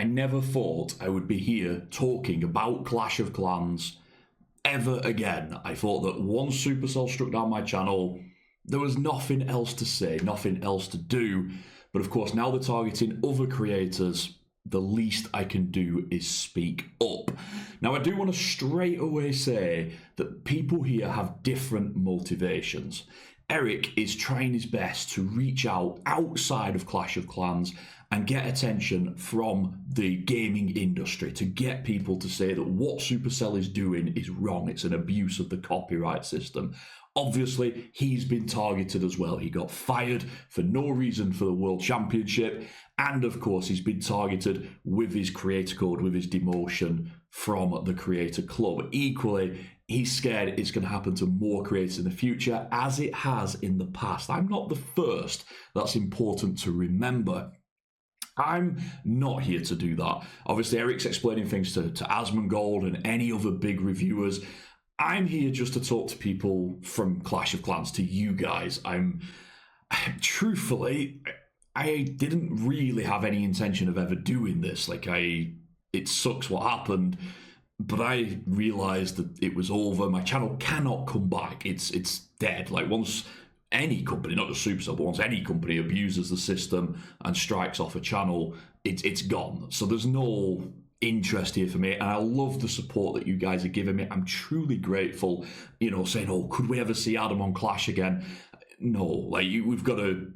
never thought I would be here talking about Clash of Clans ever again. I thought that once Supercell struck down my channel, there was nothing else to say, nothing else to do. But of course, now they're targeting other creators, the least I can do is speak up. Now, I do want to straight away say that people here have different motivations. Eric is trying his best to reach out outside of Clash of Clans and get attention from the gaming industry, to get people to say that what Supercell is doing is wrong. It's an abuse of the copyright system. Obviously, he's been targeted as well. He got fired for no reason for the World Championship. And of course, he's been targeted with his creator code, with his demotion from the creator club. Equally, he's scared it's going to happen to more creators in the future, as it has in the past. I'm not the first. That's important to remember. I'm not here to do that. Obviously, Eric's explaining things to Asmongold and any other big reviewers. I'm here just to talk to people from Clash of Clans, to you guys. Truthfully, I didn't really have any intention of ever doing this. It sucks what happened, but I realized that it was over. My channel cannot come back. It's dead. Once any company, not just Supercell, but once any company abuses the system and strikes off a channel, it's gone. So there's no interest here for me, and I love the support that you guys are giving me. I'm truly grateful, saying, oh, could we ever see Adam on Clash again? No, we've got to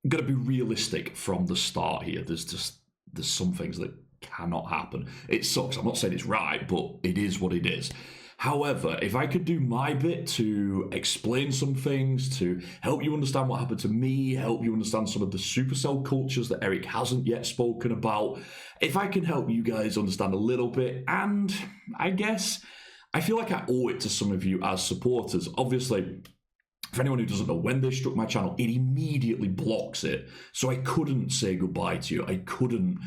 be realistic from the start here. There's some things that cannot happen. It sucks. I'm not saying it's right, but it is what it is. However, if I could do my bit to explain some things, to help you understand what happened to me, help you understand some of the Supercell cultures that Eric hasn't yet spoken about, if I can help you guys understand a little bit, and I guess I feel like I owe it to some of you as supporters. Obviously, for anyone who doesn't know, when they struck my channel, it immediately blocks it. So I couldn't say goodbye to you. I couldn't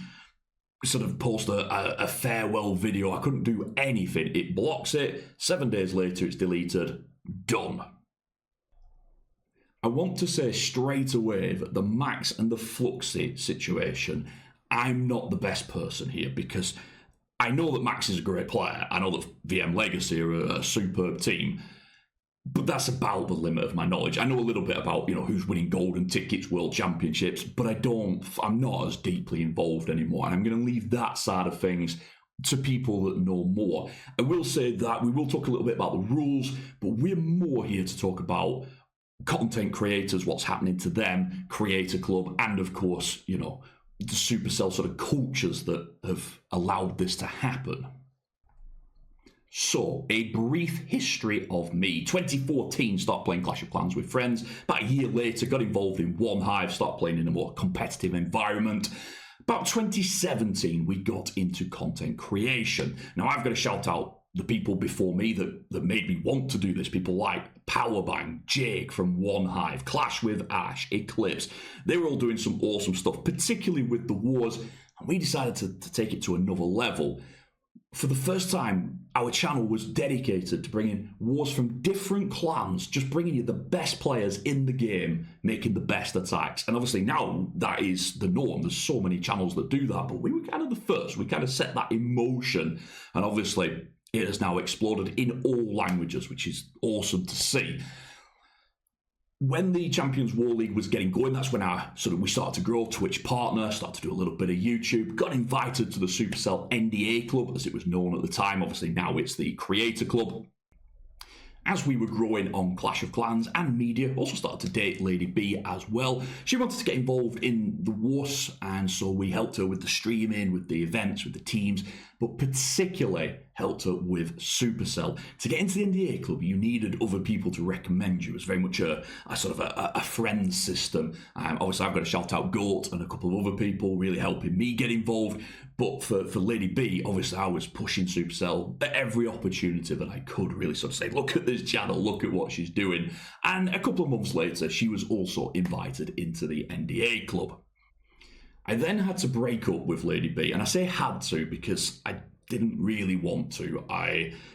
sort of post a farewell video. I couldn't do anything. It blocks it. 7 days later, it's deleted. Done. I want to say straight away that the Max and the Fluxy situation, I'm not the best person here, because I know that Max is a great player. I know that VM Legacy are a superb team. But that's about the limit of my knowledge. I know a little bit about, who's winning golden tickets, world championships, but I'm not as deeply involved anymore. And I'm going to leave that side of things to people that know more. I will say that we will talk a little bit about the rules, but we're more here to talk about content creators, what's happening to them, Creator Club, and of course, the Supercell sort of cultures that have allowed this to happen. So, a brief history of me. 2014, started playing Clash of Clans with friends. About a year later, got involved in One Hive, started playing in a more competitive environment. About 2017, we got into content creation. Now, I've got to shout out the people before me that made me want to do this. People like Powerbang, Jake from One Hive, Clash with Ash, Eclipse. They were all doing some awesome stuff, particularly with the wars. And we decided to take it to another level. For the first time, our channel was dedicated to bringing wars from different clans, just bringing you the best players in the game, making the best attacks. And obviously now that is the norm. There's so many channels that do that, but we were kind of the first. We kind of set that in motion. And obviously it has now exploded in all languages, which is awesome to see. When the Champions War League was getting going, that's when we started to grow. Twitch partner, started to do a little bit of YouTube, got invited to the Supercell NDA Club, as it was known at the time. Obviously, now it's the Creator Club. As we were growing on Clash of Clans and media, also started to date Lady B as well. She wanted to get involved in the WUS, and so we helped her with the streaming, with the events, with the teams, but particularly helped her with Supercell. To get into the NDA Club, you needed other people to recommend you. It was very much a sort of a friends system. Obviously, I've got to shout out Goat and a couple of other people really helping me get involved. But for Lady B, obviously, I was pushing Supercell at every opportunity that I could, really sort of say, look at this channel, look at what she's doing. And a couple of months later, she was also invited into the NDA Club. I then had to break up with Lady B, and I say had to because I didn't really want to.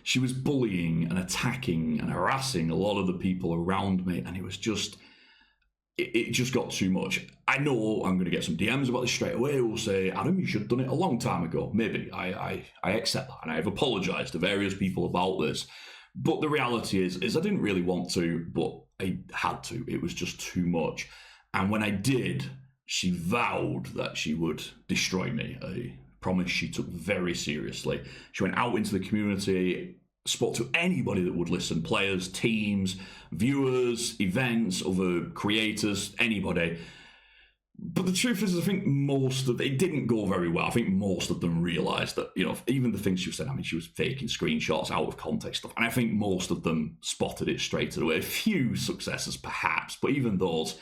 She was bullying and attacking and harassing a lot of the people around me, and it it just got too much. I know I'm going to get some DMs about this straight away. We'll say, Adam, you should have done it a long time ago. Maybe. I accept that. And I've apologised to various people about this. But the reality is I didn't really want to, but I had to. It was just too much. And when I did, she vowed that she would destroy me. A promise she took very seriously. She went out into the community, spoke to anybody that would listen, players, teams, viewers, events, other creators, anybody. But the truth is, I think it didn't go very well. I think most of them realised that, even the things she was saying, I mean, she was faking screenshots out of context stuff. And I think most of them spotted it straight away. A few successes, perhaps, but even those,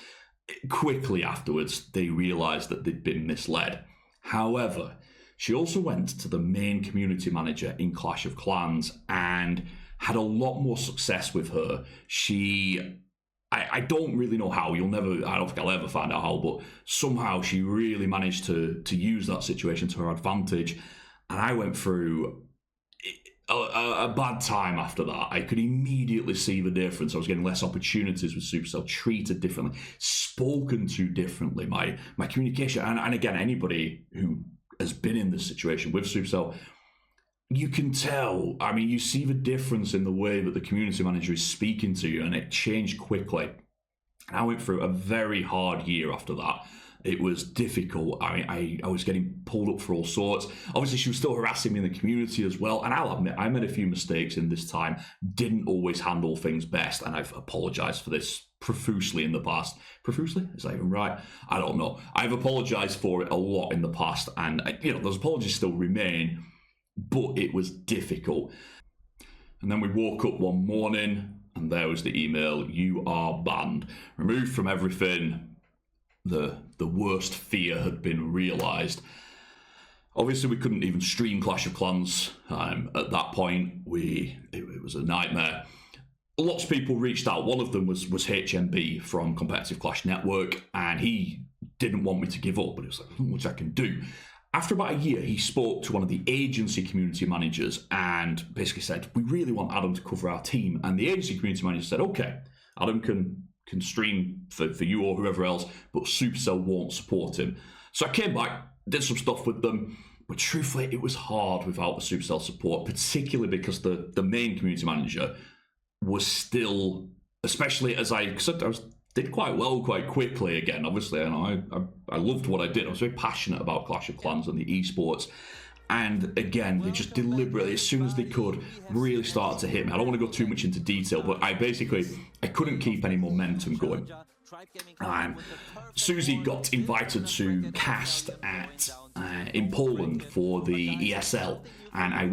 quickly afterwards, they realised that they'd been misled. However, she also went to the main community manager in Clash of Clans and had a lot more success with her. I don't really know how. I don't think I'll ever find out how, but somehow she really managed to use that situation to her advantage. And I went through a bad time after that. I could immediately see the difference. I was getting less opportunities with Supercell, treated differently, spoken to differently. My communication, and again, anybody who has been in this situation with Supercell, you can tell. I mean, you see the difference in the way that the community manager is speaking to you, and it changed quickly. And I went through a very hard year after that. It was difficult. I mean, I was getting pulled up for all sorts. Obviously, she was still harassing me in the community as well. And I'll admit, I made a few mistakes in this time. Didn't always handle things best, and I've apologised for this profusely in the past. Profusely? Is that even right? I don't know. I've apologised for it a lot in the past, and those apologies still remain, but it was difficult. And then we woke up one morning, and there was the email: "You are banned, removed from everything." The worst fear had been realised. Obviously, we couldn't even stream Clash of Clans at that point. It was a nightmare. Lots of people reached out. One of them was HMB from Competitive Clash Network, and he didn't want me to give up, but it was like, much I can do. After about a year, he spoke to one of the agency community managers and basically said, "We really want Adam to cover our team." And the agency community manager said, "Okay, Adam can stream for you or whoever else, but Supercell won't support him." So I came back, did some stuff with them, but truthfully, it was hard without the Supercell support, particularly because the main community manager was still, especially as I did quite well quite quickly again. Obviously, I loved what I did. I was very passionate about Clash of Clans and the esports. And again, they just deliberately, as soon as they could, really started to hit me. I don't want to go too much into detail, but I couldn't keep any momentum going. Susie got invited to cast in Poland for the ESL, and I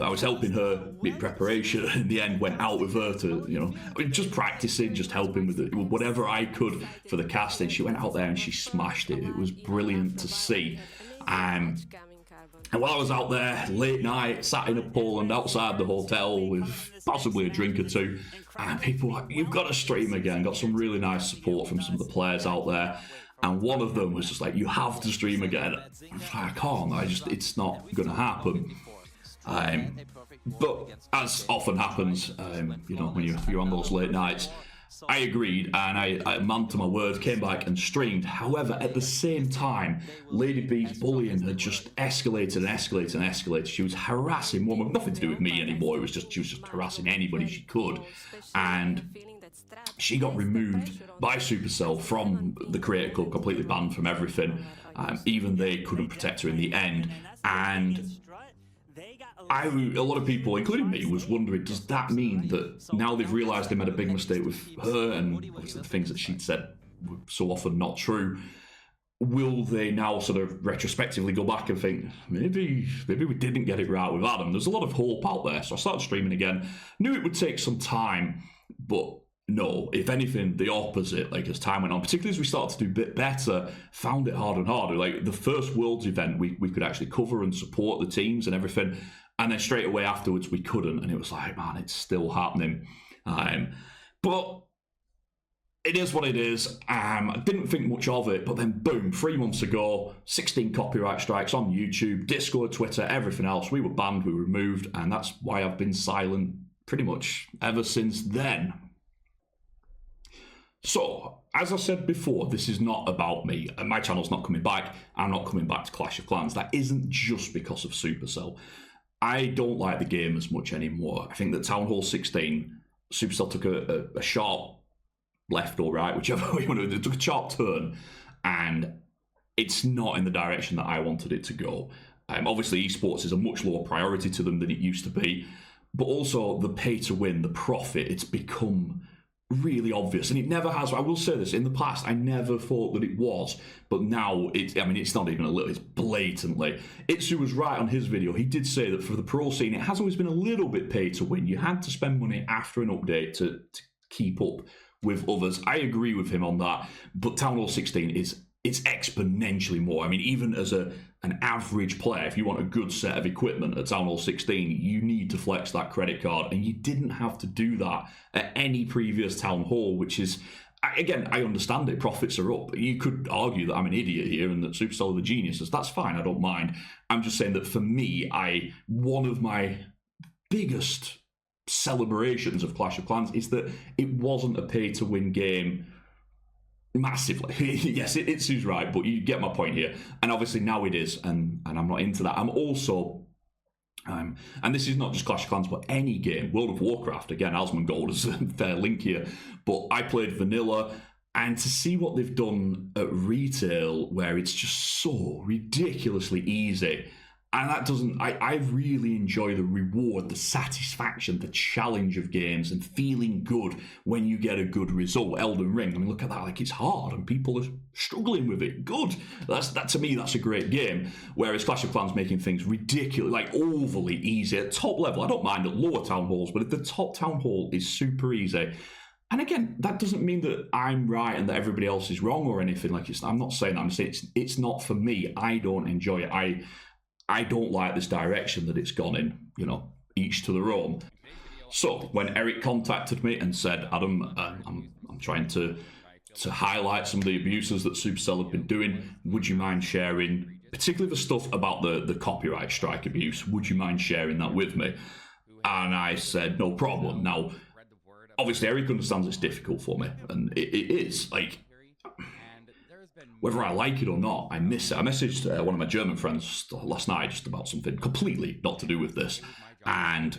was helping her with preparation. In the end, went out with her to, just practicing, just helping with whatever I could for the casting. She went out there and she smashed it. It was brilliant to see. And while I was out there, late night, sat in Poland outside the hotel with possibly a drink or two, and people were like, "You've got to stream again." Got some really nice support from some of the players out there. And one of them was just like, "You have to stream again." I can't. It's not going to happen. But as often happens, when you're on those late nights, I agreed, and I man to my word, came back and streamed. However, at the same time, Lady B's bullying had just escalated and escalated and escalated. She was harassing women, nothing to do with me anymore. She was just harassing anybody she could, and she got removed by Supercell from the Creator Club, completely banned from everything. Even they couldn't protect her in the end, and a lot of people, including me, was wondering, does that mean that now they've realised they made a big mistake with her, and obviously the things that she'd said were so often not true, will they now sort of retrospectively go back and think, maybe we didn't get it right with Adam? There's a lot of hope out there. So I started streaming again. Knew it would take some time, but no, if anything, the opposite. Like, as time went on, particularly as we started to do a bit better, found it harder and harder. Like, the first Worlds event, we could actually cover and support the teams and everything, and then straight away afterwards we couldn't, and it was like, man, it's still happening. But it is what it is. I didn't think much of it, but then boom, 3 months ago, 16 copyright strikes on YouTube, Discord, Twitter, everything else. We were banned, we were removed, and that's why I've been silent pretty much ever since then. So, as I said before, this is not about me, and my channel's not coming back. I'm not coming back to Clash of Clans. That isn't just because of Supercell. I don't like the game as much anymore. I think that Townhall 16, Supercell took a sharp left or right, whichever way you want to do it. It took a sharp turn, and it's not in the direction that I wanted it to go. Obviously, esports is a much lower priority to them than it used to be, but also the pay to win, the profit, it's become really obvious, and it never has. I will say this, in the past I never thought that it was, but now it's not even a little, it's blatantly. Itsu was right on his video. He did say that for the pro scene it has always been a little bit pay to win. You had to spend money after an update to keep up with others. I agree with him on that, but Townhall 16 it's exponentially more. I mean, even as an average player, if you want a good set of equipment at Townhall 16, you need to flex that credit card, and you didn't have to do that at any previous Town Hall, which is, again, I understand it, profits are up. You could argue that I'm an idiot here and that Supercell are the geniuses. That's fine, I don't mind. I'm just saying that for me, one of my biggest celebrations of Clash of Clans is that it wasn't a pay-to-win game massively. Yes, it's who's right, but you get my point here. And obviously now it is, and I'm not into that. I'm also, and this is not just Clash of Clans, but any game. World of Warcraft, again, Asmongold is a fair link here, but I played vanilla, and to see what they've done at retail, where it's just so ridiculously easy, and that doesn't, I really enjoy the reward, the satisfaction, the challenge of games, and feeling good when you get a good result. Elden Ring, I mean, look at that, like, it's hard and people are struggling with it. Good. That to me, that's a great game. Whereas Clash of Clans making things ridiculous, like overly easy at top level. I don't mind at lower town halls, but at the top town hall is super easy. And again, that doesn't mean that I'm right and that everybody else is wrong or anything. Like, I'm not saying that. I'm saying it's not for me. I don't enjoy it. I don't like this direction that it's gone in, each to their own. So when Eric contacted me and said, Adam, I'm trying to highlight some of the abuses that Supercell have been doing, would you mind sharing, particularly the stuff about the copyright strike abuse, would you mind sharing that with me? And I said, no problem. Now, obviously Eric understands it's difficult for me, and it is, like, whether I like it or not, I miss it. I messaged one of my German friends last night just about something completely not to do with this. And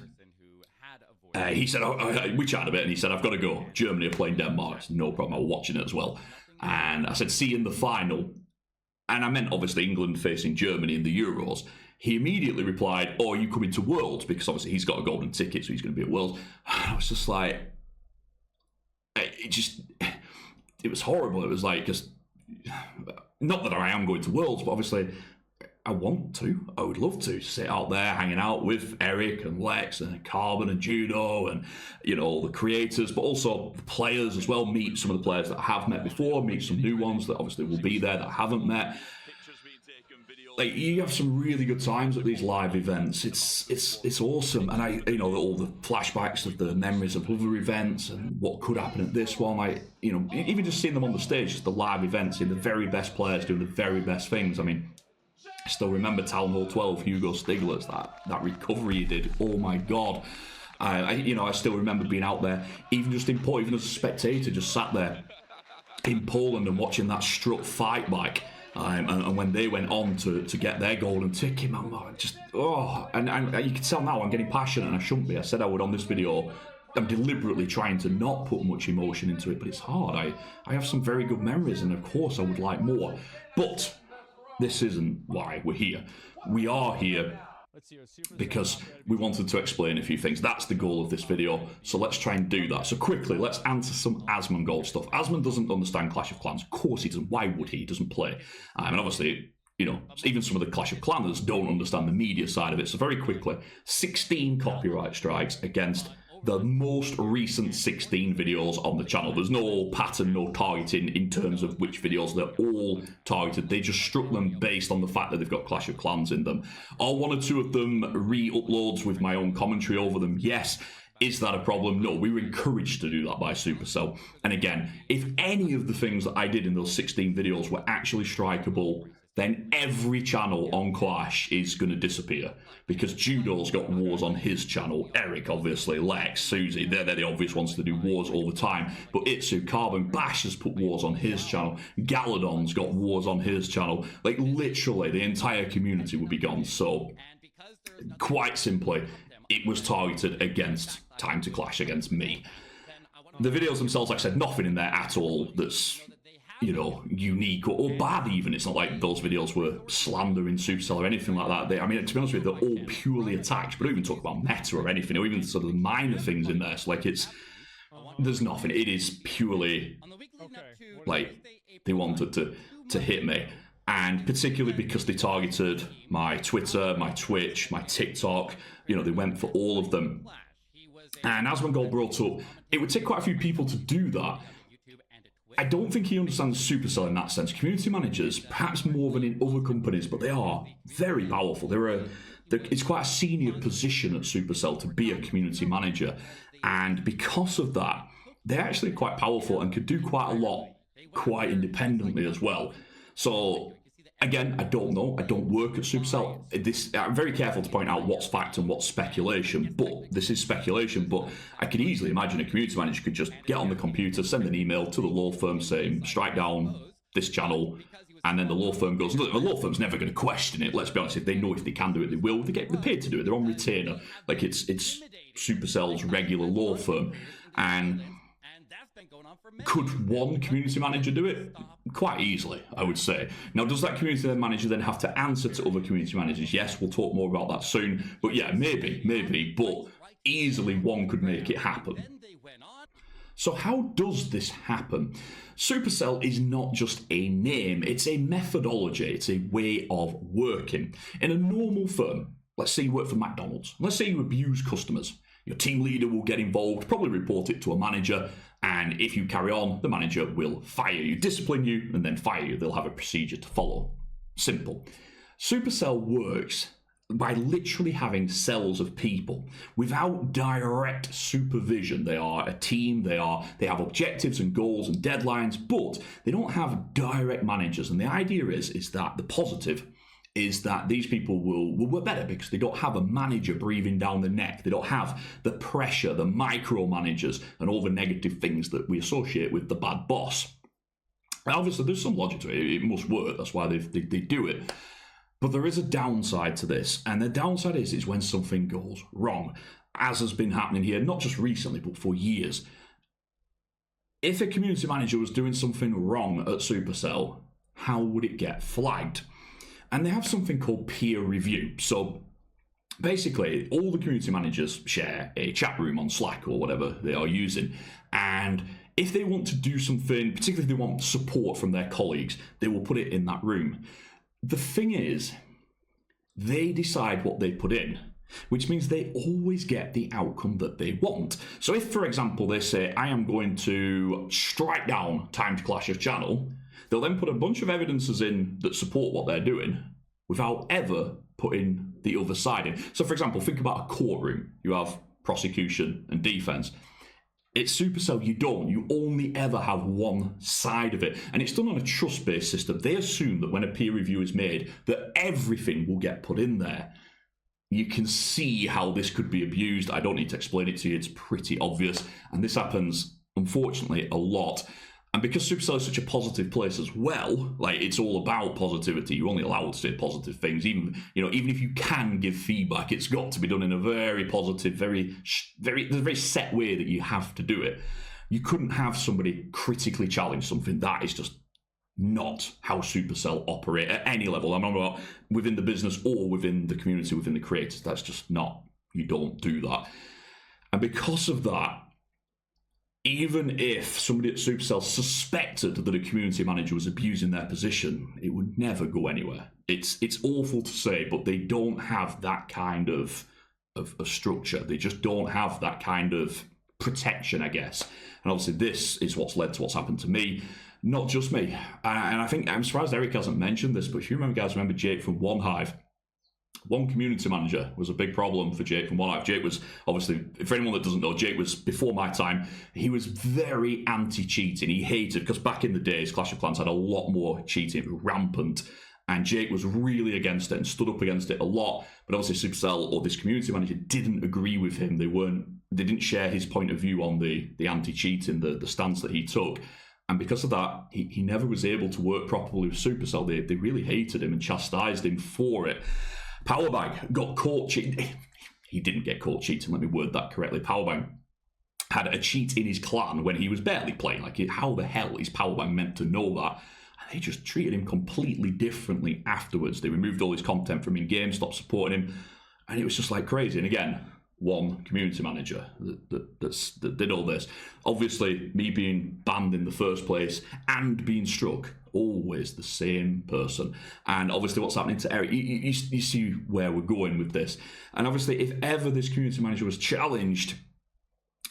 he said, we chatted a bit, and he said, I've got to go. Germany are playing Denmark. Said, no problem, I was watching it as well. And I said, see you in the final. And I meant, obviously, England facing Germany in the Euros. He immediately replied, oh, are you coming to Worlds? Because obviously he's got a golden ticket, so he's going to be at Worlds. And I was just like, it was horrible. It was like, just, not that I am going to Worlds, but obviously I want to. I would love to sit out there hanging out with Eric and Lex and Carbon and Judo and, the creators, but also the players as well. Meet some of the players that I have met before, meet some new ones that obviously will be there that I haven't met. Like, you have some really good times at these live events. It's awesome, and all the flashbacks of the memories of other events and what could happen at this one. Even just seeing them on the stage, just the live events, seeing the very best players doing the very best things. I mean, I still remember Town Hall 12, Hugo Stiglitz, that recovery he did. Oh my God. I still remember being out there, even just in Poland, even as a spectator, just sat there in Poland and watching that Strut fight back. And when they went on to get their golden ticket, man, and you can tell now I'm getting passionate, and I shouldn't be. I said I would on this video. I'm deliberately trying to not put much emotion into it, but it's hard. I have some very good memories, and of course I would like more. But this isn't why we're here. We are here because we wanted to explain a few things. That's the goal of this video, so let's try and do that. So quickly, let's answer some Asmongold stuff. Asmon doesn't understand Clash of Clans. Of course he doesn't. Why would he? He doesn't play. And obviously, even some of the Clash of Clans don't understand the media side of it. So very quickly, 16 copyright strikes against the most recent 16 videos on the channel. There's no pattern, no targeting in terms of which videos. They're all targeted. They just struck them based on the fact that they've got Clash of Clans in them. Are one or two of them re-uploads with my own commentary over them? Yes. Is that a problem? No, we were encouraged to do that by Supercell. And again, if any of the things that I did in those 16 videos were actually strikeable, then every channel on Clash is going to disappear. Because Judo's got wars on his channel, Eric, obviously, Lex, Susie, they're the obvious ones to do wars all the time. But Itsu, Carbon, Bash has put wars on his channel, Galadon's got wars on his channel. Like, literally, the entire community would be gone. So, quite simply, it was targeted against Time2Clash, against me. The videos themselves, like I said, nothing in there at all that's, you know, unique or bad even. It's not like those videos were slandering Supercell or anything like that. I mean, to be honest with you, they're all purely attacks. We don't even talk about meta or anything, or even sort of minor things in there. So, like, there's nothing. It is purely, like, they wanted to hit me. And particularly because they targeted my Twitter, my Twitch, my TikTok, you know, they went for all of them. And Asmongold brought up, it would take quite a few people to do that. I don't think he understands Supercell in that sense. Community managers, perhaps more than in other companies, but they are very powerful. It's quite a senior position at Supercell to be a community manager. And because of that, they're actually quite powerful and could do quite a lot quite independently as well. So, again, I don't know. I don't work at Supercell. I'm very careful to point out what's fact and what's speculation, but this is speculation. But I could easily imagine a community manager could just get on the computer, send an email to the law firm saying, strike down this channel, and then the law firm goes, look, the law firm's never going to question it. Let's be honest, if they know if they can do it, they will. They get paid to do it. They're on retainer. Like, it's Supercell's regular law firm. And could one community manager do it? Quite easily, I would say. Now, does that community manager then have to answer to other community managers? Yes, we'll talk more about that soon. But yeah, maybe, but easily one could make it happen. So how does this happen? Supercell is not just a name, it's a methodology, it's a way of working. In a normal firm, let's say you work for McDonald's, let's say you abuse customers. Your team leader will get involved, probably report it to a manager, and if you carry on, the manager will fire you, discipline you, and then fire you. They'll have a procedure to follow. Simple. Supercell works by literally having cells of people without direct supervision. They are a team, they have objectives and goals and deadlines, but they don't have direct managers. And the idea is that the positive is that these people will work better because they don't have a manager breathing down the neck. They don't have the pressure, the micromanagers, and all the negative things that we associate with the bad boss. And obviously, there's some logic to it. It must work. That's why they do it. But there is a downside to this, and the downside is when something goes wrong, as has been happening here, not just recently, but for years. If a community manager was doing something wrong at Supercell, how would it get flagged? And they have something called peer review. So basically, all the community managers share a chat room on Slack or whatever they are using. And if they want to do something, particularly if they want support from their colleagues, they will put it in that room. The thing is, they decide what they put in, which means they always get the outcome that they want. So if, for example, they say, I am going to strike down Time2Clash's channel, they'll then put a bunch of evidences in that support what they're doing without ever putting the other side in. So, for example, think about a courtroom. You have prosecution and defense. It's Supercell, you only ever have one side of it. And it's done on a trust-based system. They assume that when a peer review is made, that everything will get put in there. You can see how this could be abused. I don't need to explain it to you. It's pretty obvious. And this happens, unfortunately, a lot. And because Supercell is such a positive place as well, like, it's all about positivity. You're only allowed to say positive things. Even if you can give feedback, it's got to be done in a very positive, very set way that you have to do it. You couldn't have somebody critically challenge something. That is just not how Supercell operate at any level. I'm not about within the business or within the community, within the creators. That's just not, you don't do that. And because of that, even if somebody at Supercell suspected that a community manager was abusing their position, it would never go anywhere. It's awful to say, but they don't have that kind of structure. They just don't have that kind of protection, I guess. And obviously this is what's led to what's happened to me. Not just me. And I think, I'm surprised Eric hasn't mentioned this, but if you remember Jake from One Hive, one community manager was a big problem for Jake from One Hive. Jake was, obviously, for anyone that doesn't know, Jake was, before my time, he was very anti-cheating. He hated, because back in the days, Clash of Clans had a lot more cheating. It was rampant. And Jake was really against it and stood up against it a lot. But obviously Supercell, or this community manager, didn't agree with him. They didn't share his point of view on the anti-cheating, the stance that he took. And because of that, he never was able to work properly with Supercell. They really hated him and chastised him for it. Powerbang got caught cheating. He didn't get caught cheating, let me word that correctly. Powerbang had a cheat in his clan when he was barely playing. Like, how the hell is Powerbang meant to know that? And they just treated him completely differently afterwards. They removed all his content from in-game, stopped supporting him, and it was just like crazy. And again, one community manager that did all this. Obviously, me being banned in the first place and being struck, always the same person. And obviously what's happening to Eric, you see where we're going with this. And obviously, if ever this community manager was challenged,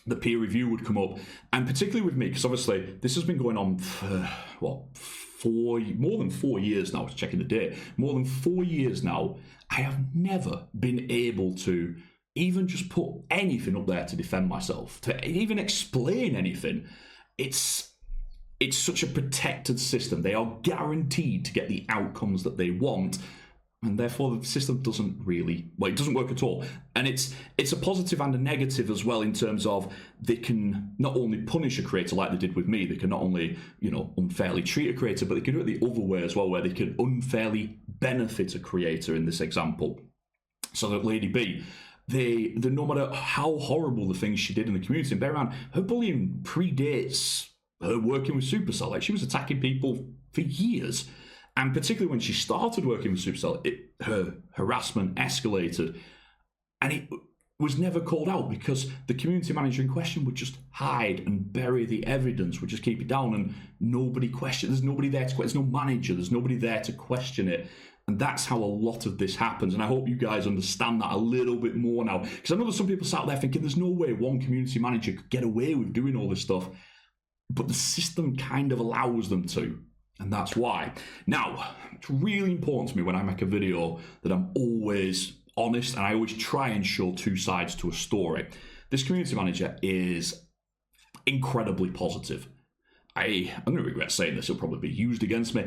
the peer review would come up. And particularly with me, because obviously this has been going on for, more than 4 years now. I was checking the date. More than 4 years now, I have never been able to even just put anything up there to defend myself, to even explain anything. It's such a protected system. They are guaranteed to get the outcomes that they want, and therefore the system doesn't really, it doesn't work at all. And it's a positive and a negative as well, in terms of they can not only punish a creator like they did with me, they can not only, unfairly treat a creator, but they can do it the other way as well, where they can unfairly benefit a creator in this example. So that Lady B, no matter how horrible the things she did in the community, and bear in mind, her bullying predates her working with Supercell. Like, she was attacking people for years. And particularly when she started working with Supercell, her harassment escalated. And it was never called out because the community manager in question would just hide and bury the evidence, would just keep it down, and nobody questioned. There's nobody there to question. There's no manager. There's nobody there to question it. And that's how a lot of this happens. And I hope you guys understand that a little bit more now. Because I know there's some people sat there thinking there's no way one community manager could get away with doing all this stuff. But the system kind of allows them to. And that's why. Now, it's really important to me when I make a video that I'm always honest, and I always try and show two sides to a story. This community manager is incredibly positive. I'm going to regret saying this. It'll probably be used against me.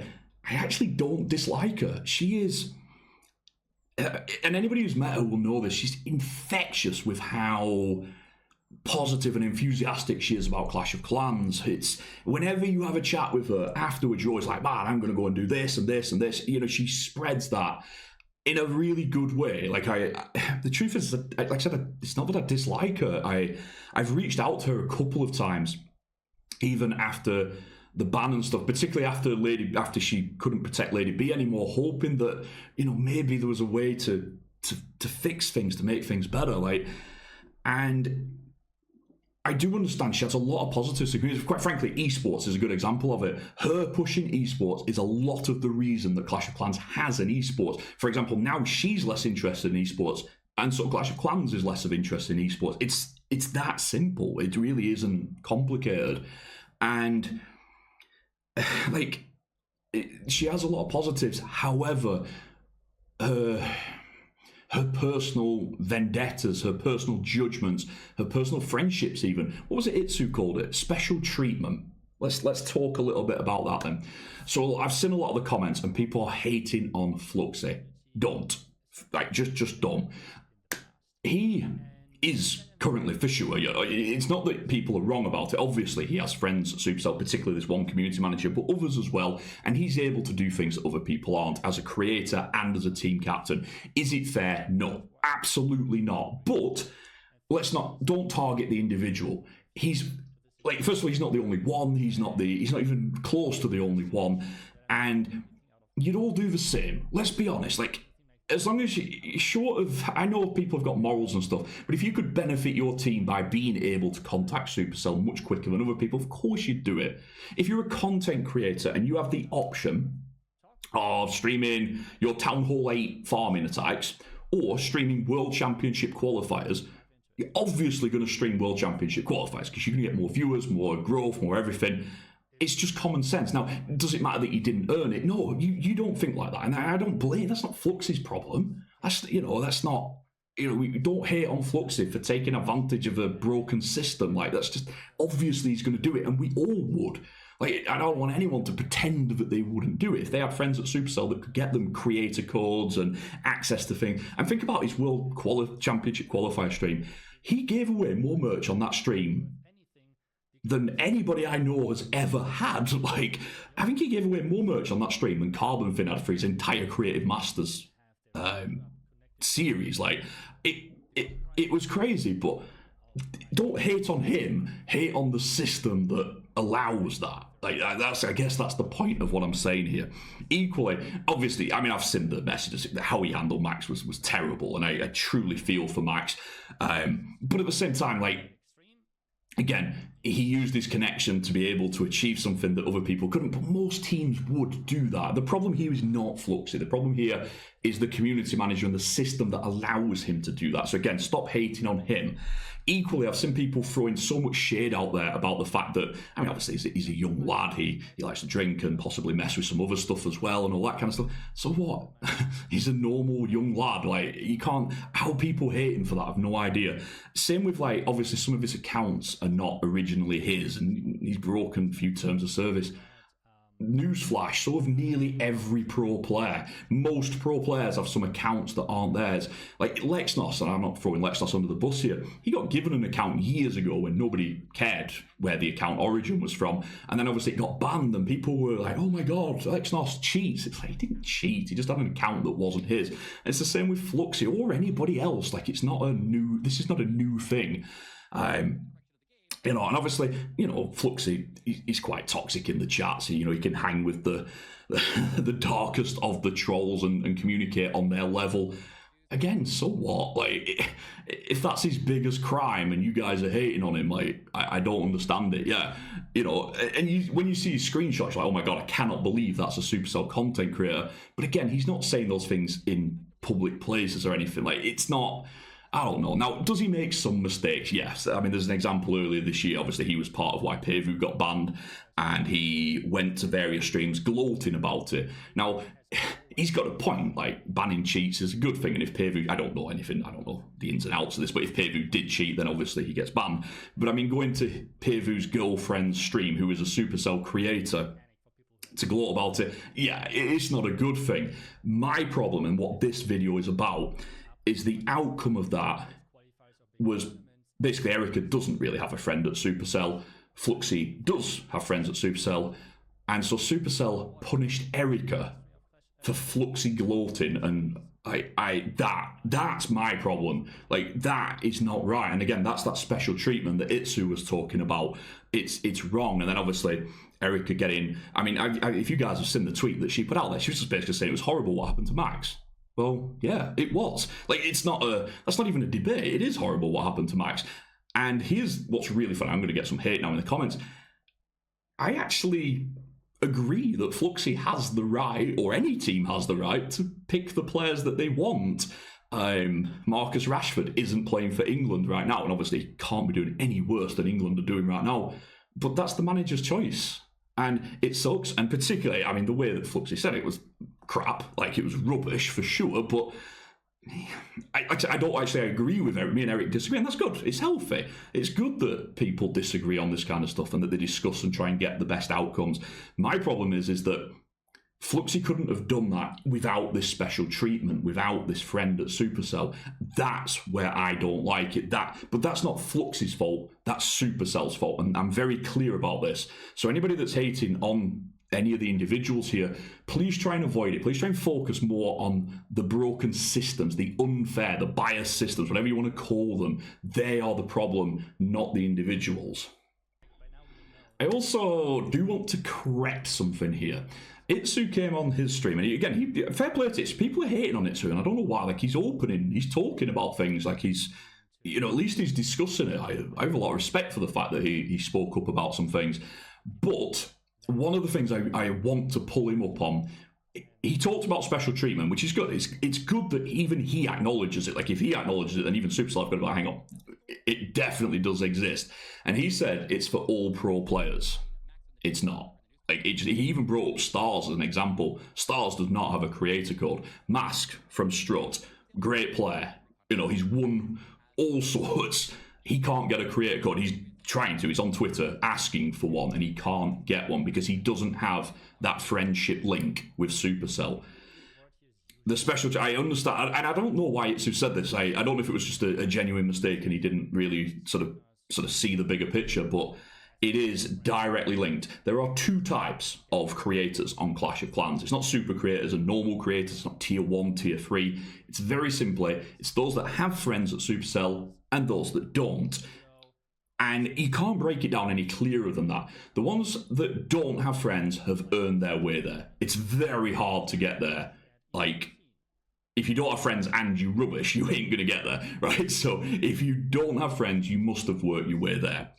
I actually don't dislike her. She is, and anybody who's met her will know this, she's infectious with how positive and enthusiastic she is about Clash of Clans. It's whenever you have a chat with her afterwards, you're always like, man, I'm going to go and do this and this and this. She spreads that in a really good way. Like, the truth is, like I said, it's not that I dislike her. I've reached out to her a couple of times, even after the ban and stuff, particularly after she couldn't protect Lady B anymore, hoping that maybe there was a way to fix things, to make things better. And I do understand she has a lot of positives. Quite frankly, esports is a good example of it. Her pushing esports is a lot of the reason that Clash of Clans has an esports. For example, now she's less interested in esports, and so Clash of Clans is less of interest in esports. It's that simple. It really isn't complicated. And she has a lot of positives. However, her personal vendettas, her personal judgments, her personal friendships even. What was it Itsu called it? Special treatment. Let's talk a little bit about that then. So I've seen a lot of the comments and people are hating on Fluxy. Don't. Just don't. He is currently for sure. It's not that people are wrong about it. Obviously, he has friends at Supercell, particularly this one community manager, but others as well. And he's able to do things that other people aren't as a creator and as a team captain. Is it fair? No, absolutely not. But don't target the individual. First of all, he's not the only one. He's not even close to the only one. And you'd all do the same. Let's be honest. As long as I know people have got morals and stuff, but if you could benefit your team by being able to contact Supercell much quicker than other people, of course you'd do it. If you're a content creator and you have the option of streaming your Townhall 8 farming attacks or streaming World Championship qualifiers, you're obviously going to stream World Championship qualifiers because you're going to get more viewers, more growth, more everything. It's just common sense. Now, does it matter that you didn't earn it? No, you don't think like that. And I don't blame. That's not Fluxy's problem. That's not, we don't hate on Fluxy for taking advantage of a broken system. That's just, obviously he's going to do it. And we all would. Like, I don't want anyone to pretend that they wouldn't do it. If they had friends at Supercell that could get them creator codes and access to things, and think about his Championship qualifier stream, he gave away more merch on that stream than anybody I know has ever had. Like, I think he gave away more merch on that stream than Carbon Fin had for his entire Creative Masters series. Like, it was crazy, but don't hate on him, hate on the system that allows that. Like, I guess that's the point of what I'm saying here. Equally, obviously, I mean, I've seen the messages. How he handled Max was terrible, and I truly feel for Max. But at the same time, like, again, he used his connection to be able to achieve something that other people couldn't, but most teams would do that. The problem here is not Fluxy. The problem here is the community manager and the system that allows him to do that. So again, stop hating on him. Equally, I've seen people throwing so much shade out there about the fact that, I mean, obviously he's a young lad. He likes to drink and possibly mess with some other stuff as well and all that kind of stuff. So what? He's a normal young lad. Like, you can't, how people hate him for that, I've no idea. Same with, like, obviously some of his accounts are not originally his and he's broken a few terms of service. Newsflash, so of nearly every pro player. Most pro players have some accounts that aren't theirs. Like Lexnos, and I'm not throwing Lexnos under the bus here, he got given an account years ago when nobody cared where the account origin was from, and then obviously it got banned and people were like, oh my god, Lexnos cheats. It's like, he didn't cheat, he just had an account that wasn't his. And it's the same with Fluxy or anybody else. Like, this is not a new thing. You know, and obviously, you know, Fluxy, he's quite toxic in the chats. So, you know, he can hang with the darkest of the trolls and communicate on their level. Again, so what? Like, if that's his biggest crime and you guys are hating on him, like, I don't understand it. Yeah, you know, and when you see his screenshots, you're like, oh my god, I cannot believe that's a Supercell content creator. But again, he's not saying those things in public places or anything. Like, it's not... I don't know. Now, does he make some mistakes? Yes. I mean, there's an example earlier this year. Obviously, he was part of why Payvu got banned, and he went to various streams gloating about it. Now, he's got a point. Like, banning cheats is a good thing, and if Payvu, I don't know anything, I don't know the ins and outs of this, but if Payvu did cheat, then obviously he gets banned. But I mean, going to Payvu's girlfriend's stream, who is a Supercell creator, to gloat about it, yeah, it's not a good thing. My problem, and what this video is about, is the outcome of that was basically Erica doesn't really have a friend at Supercell. Fluxy does have friends at Supercell. And so Supercell punished Erica for Fluxy gloating. And that's my problem. Like, that is not right. And again, that's that special treatment that Itsu was talking about. It's wrong. And then obviously Erica getting... I mean, if you guys have seen the tweet that she put out there, she was just basically saying it was horrible what happened to Max. Well, yeah, it was. Like, that's not even a debate. It is horrible what happened to Max. And here's what's really fun. I'm going to get some hate now in the comments. I actually agree that Fluxy has the right, or any team has the right, to pick the players that they want. Marcus Rashford isn't playing for England right now, and obviously he can't be doing any worse than England are doing right now. But that's the manager's choice. And it sucks. And particularly, I mean, the way that Fluxy said it was crap, like it was rubbish for sure, but I don't actually agree with Eric. Me and Eric disagree, and that's good. It's healthy. It's good that people disagree on this kind of stuff and that they discuss and try and get the best outcomes. My problem is that Fluxy couldn't have done that without this special treatment, without this friend at Supercell. That's where I don't like it. But that's not Fluxy's fault. That's Supercell's fault, and I'm very clear about this. So anybody that's hating on any of the individuals here, please try and avoid it. Please try and focus more on the broken systems, the unfair, the biased systems, whatever you want to call them. They are the problem, not the individuals. I also do want to correct something here. Itsu came on his stream, and again, fair play to Itsu. People are hating on Itsu, and I don't know why. Like, he's opening, he's talking about things, like he's, you know, at least he's discussing it. I have a lot of respect for the fact that he spoke up about some things. But one of the things I want to pull him up on, he talked about special treatment, which is good. It's good that even he acknowledges it. Like, if he acknowledges it, then even Supercell have got to be like, hang on, it definitely does exist. And he said it's for all pro players. It's not. Like, he even brought up Stars as an example. Stars does not have a creator code. Mask from Strut, great player. You know, he's won all sorts. He can't get a creator code. He's trying to. He's on Twitter asking for one, and he can't get one because he doesn't have that friendship link with Supercell. The special, I understand, and I don't know why it's who said this. I don't know if it was just a genuine mistake and he didn't really sort of see the bigger picture, but it is directly linked. There are two types of creators on Clash of Clans. It's not super creators and normal creators. It's not tier 1, tier 3. It's very simply, it's those that have friends at Supercell and those that don't. And you can't break it down any clearer than that. The ones that don't have friends have earned their way there. It's very hard to get there. Like, if you don't have friends and you rubbish, you ain't going to get there, right? So if you don't have friends, you must have worked your way there.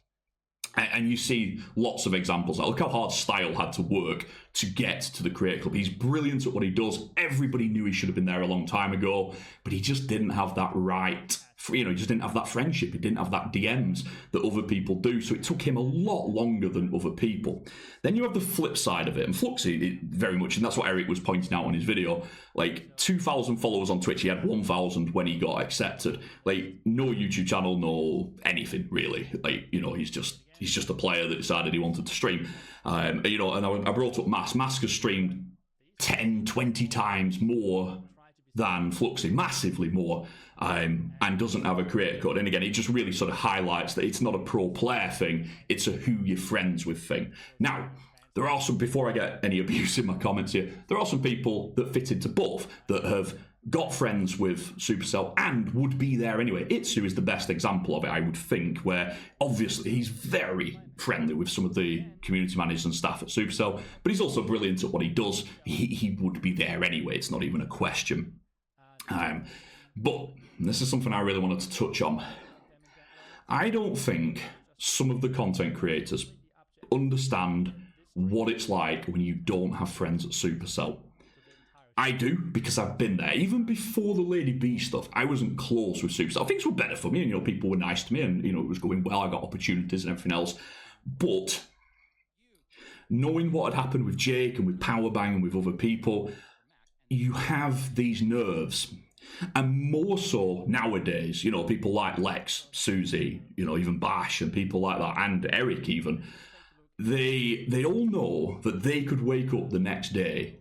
And you see lots of examples. Look how hard Style had to work to get to the Creator Club. He's brilliant at what he does. Everybody knew he should have been there a long time ago, but he just didn't have that right. He just didn't have that friendship. He didn't have that DMs that other people do. So it took him a lot longer than other people. Then you have the flip side of it. And Fluxy, very much, and that's what Eric was pointing out in his video, like 2,000 followers on Twitch. He had 1,000 when he got accepted. Like, no YouTube channel, no anything, really. Like, he's just a player that decided he wanted to stream. And I brought up Mask. Mask has streamed 10, 20 times more than Fluxy, massively more, and doesn't have a creator code. And again, it just really sort of highlights that it's not a pro player thing, it's a who you're friends with thing. Now, there are some, before I get any abuse in my comments here, there are some people that fit into both, that have got friends with Supercell and would be there anyway. Itsu is the best example of it, I would think, where obviously he's very friendly with some of the community managers and staff at Supercell, but he's also brilliant at what he does. He would be there anyway, it's not even a question. But this is something I really wanted to touch on. I don't think some of the content creators understand what it's like when you don't have friends at Supercell. I do, because I've been there. Even before the Lady B stuff, I wasn't close with Supercell. Things were better for me, and people were nice to me, and it was going well. I got opportunities and everything else. But knowing what had happened with Jake and with Powerbang and with other people, you have these nerves. And more so nowadays, people like Lex, Susie, even Bash and people like that, and Eric even, they all know that they could wake up the next day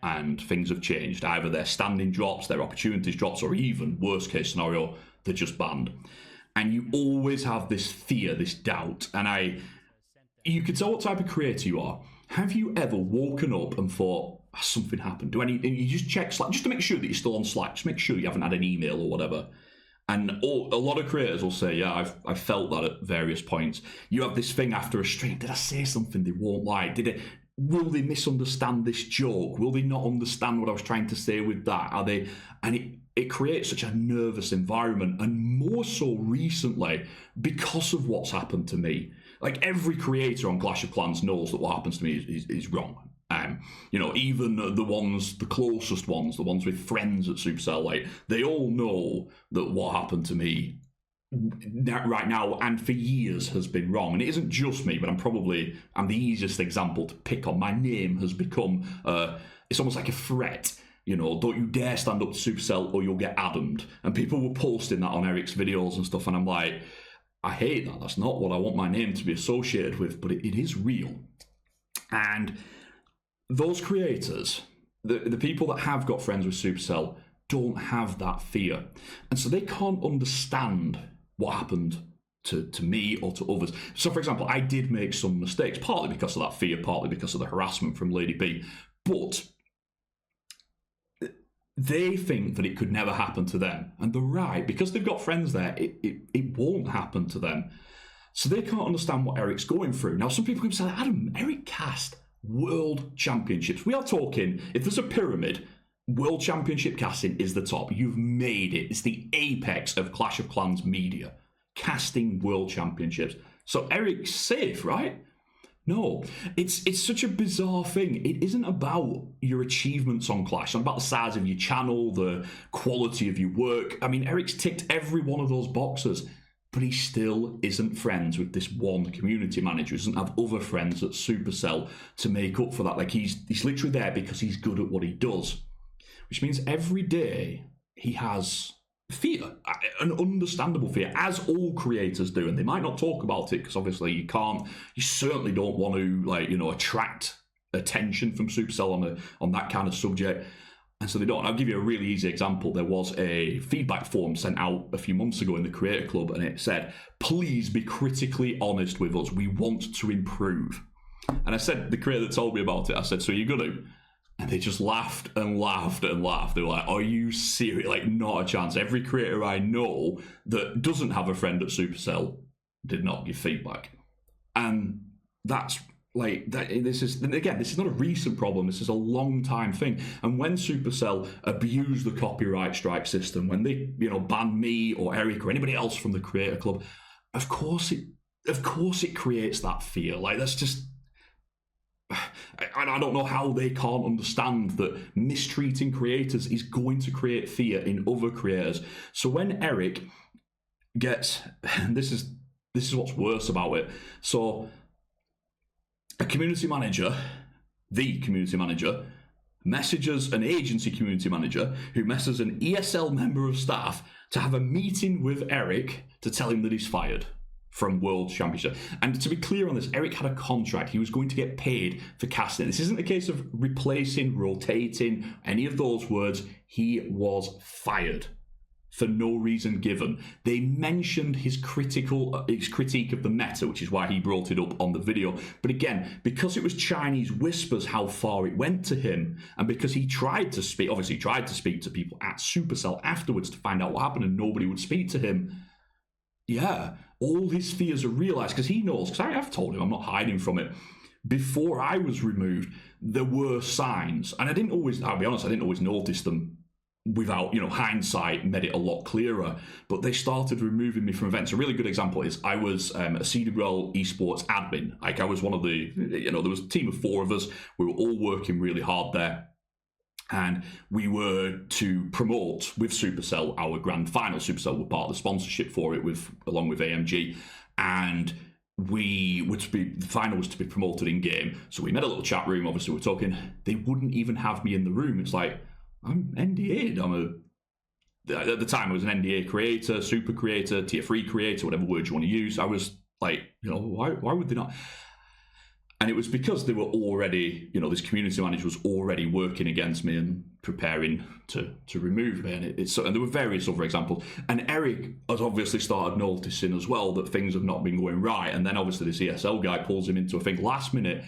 and things have changed. Either their standing drops, their opportunities drops, or even, worst case scenario, they're just banned. And you always have this fear, this doubt. And you can tell what type of creator you are. Have you ever woken up and thought, something happened? And you just check Slack, just to make sure that you're still on Slack, just make sure you haven't had an email or whatever. And a lot of creators will say, yeah, I've felt that at various points. You have this thing after a stream, did I say something they won't like? Will they misunderstand this joke? Will they not understand what I was trying to say with that? And it creates such a nervous environment, and more so recently because of what's happened to me. Like, every creator on Clash of Clans knows that what happens to me is wrong. Even the closest ones, the ones with friends at Supercell, like, they all know that what happened to me right now and for years has been wrong. And it isn't just me, but I'm the easiest example to pick on. My name has become it's almost like a threat. Don't you dare stand up to Supercell or you'll get Adammed. And people were posting that on Eric's videos and stuff, and I'm like, I hate that. That's not what I want my name to be associated with, but it is real. And those creators, the people that have got friends with Supercell, don't have that fear. And so they can't understand what happened to me or to others. So, for example, I did make some mistakes, partly because of that fear, partly because of the harassment from Lady B. But they think that it could never happen to them. And they're right, because they've got friends there, it won't happen to them. So they can't understand what Eric's going through. Now, some people could say, Adam, Eric cast World Championships. We are talking, if there's a pyramid, World Championship casting is the top. You've made it. It's the apex of Clash of Clans media. Casting World Championships. So Eric's safe, right? No. It's such a bizarre thing. It isn't about your achievements on Clash. It's not about the size of your channel, the quality of your work. I mean, Eric's ticked every one of those boxes, but he still isn't friends with this one community manager. He doesn't have other friends at Supercell to make up for that. Like, he's literally there because he's good at what he does. Which means every day he has fear, an understandable fear, as all creators do, and they might not talk about it because obviously you certainly don't want to attract attention from Supercell on that kind of subject, and so they don't. I'll give you a really easy example. There was a feedback form sent out a few months ago in the Creator Club, and it said, "Please be critically honest with us. We want to improve." And I said, the creator that told me about it, I said, "So you're gonna?" And they just laughed and laughed and laughed. They were like, "Are you serious? Like, not a chance." Every creator I know that doesn't have a friend at Supercell did not give feedback. And that's like, this is not a recent problem. This is a long time thing. And when Supercell abused the copyright strike system, when they, banned me or Eric or anybody else from the Creator Club, of course it creates that fear. Like, that's just, I don't know how they can't understand that mistreating creators is going to create fear in other creators. So when Eric gets, this is what's worse about it. So a community manager, the community manager, messages an agency community manager who messages an ESL member of staff to have a meeting with Eric to tell him that he's fired from World Championship. And to be clear on this, Eric had a contract. He was going to get paid for casting. This isn't a case of replacing, rotating, any of those words. He was fired for no reason given. They mentioned his critique of the meta, which is why he brought it up on the video. But again, because it was Chinese whispers how far it went to him, and because he tried to speak to people at Supercell afterwards to find out what happened, and nobody would speak to him. Yeah, all his fears are realised, because he knows, because I've told him, I'm not hiding from it. Before I was removed, there were signs, and I'll be honest, I didn't always notice them without, hindsight made it a lot clearer, but they started removing me from events. A really good example is I was a CoC Esports admin. Like, I was one of the, there was a team of 4 of us. We were all working really hard there. And we were to promote with Supercell our grand final. Supercell were part of the sponsorship for it, along with AMG, and the final was to be promoted in game. So we made a little chat room. Obviously, we're talking. They wouldn't even have me in the room. It's like, I'm NDA'd. At the time I was an NDA creator, super creator, tier 3 creator, whatever word you want to use. I was like, why would they not? And it was because they were already, this community manager was already working against me and preparing to remove me. And and there were various other examples. And Eric has obviously started noticing as well that things have not been going right. And then obviously this ESL guy pulls him into a thing last minute.